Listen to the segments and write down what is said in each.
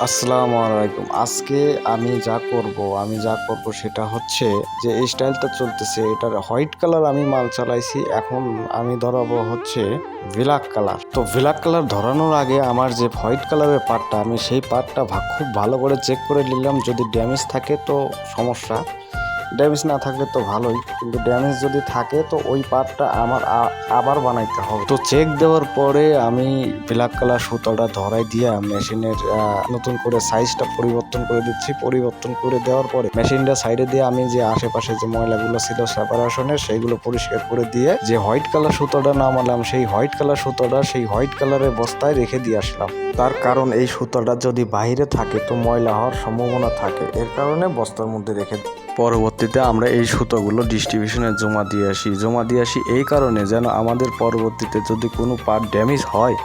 আসসালামু আলাইকুম। আজকে আমি যা করব সেটা হচ্ছে যে এই স্টাইলটা চলতেছে এটার হোয়াইট কালার আমি মাল চালাইছি। এখন আমি ধরাবো হচ্ছে ব্ল্যাক কালার। তো ব্ল্যাক কালার ধরানোর আগে আমার যে হোয়াইট কালারের পার্টটা আমি সেই পার্টটা খুব ভালো করে চেক করে নিলাম। যদি ড্যামেজ থাকে তো সমস্যা, ড্যামেজ না থাকলে তো ভালোই, কিন্তু ড্যামেজ যদি থাকে তো ওই পার্টটা আমার আবার বানাইতে হবে। তো চেক দেওয়ার পরে আমি ব্ল্যাক কালার সুতোটা ধরাই দিয়ে মেশিনের নতুন করে সাইজটা পরিবর্তন করে দিচ্ছি। পরিবর্তন করে দেওয়ার পরে মেশিনটা সাইডে দিয়ে আমি যে আশেপাশে যে ময়লাগুলো ছিল সেপারেশনের সেইগুলো পরিষ্কার করে দিয়ে যে হোয়াইট কালার সুতোটা নামালাম সেই হোয়াইট কালার সুতোটা সেই হোয়াইট কালারের বস্তায় রেখে দিয়ে আসলাম। তার কারণ এই সুতোটা যদি বাইরে থাকে তো ময়লা হওয়ার সম্ভাবনা থাকে, এর কারণে বস্তার মধ্যে রেখে পরবর্তীতে আমরা এই সুতোগুলো ডিস্ট্রিবিউশনে জমা দিয়ে আসি এই কারণে যেন আমাদের পরবর্তীতে যদি কোনো পার্ট ড্যামেজ হয়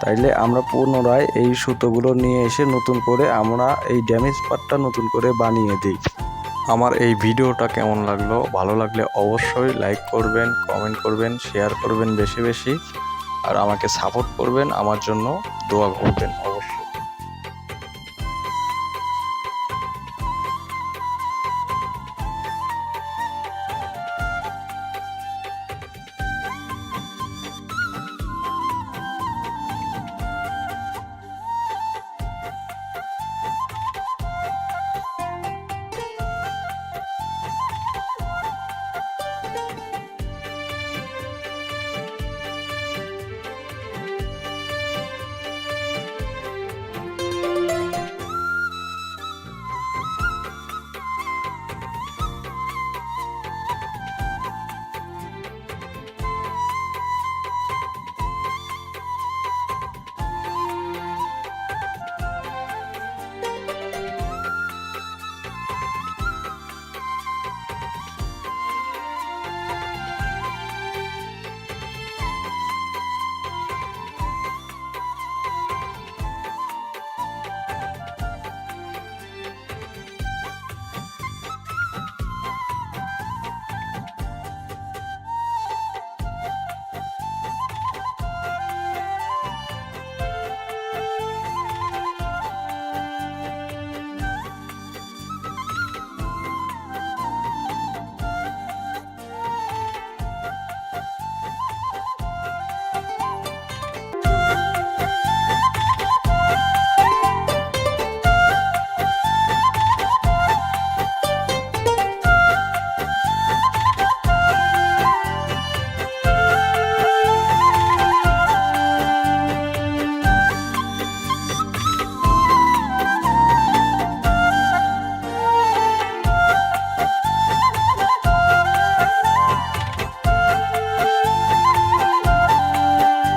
তাইলে আমরা পুনরায় এই সুতোগুলো নিয়ে এসে নতুন করে আমরা এই ড্যামেজ পার্টটা নতুন করে বানিয়ে দিই। আমার এই ভিডিওটা কেমন লাগলো, ভালো লাগলে অবশ্যই লাইক করবেন, কমেন্ট করবেন, শেয়ার করবেন বেশি বেশি, আর আমাকে সাপোর্ট করবেন, আমার জন্য দোয়া করবেন।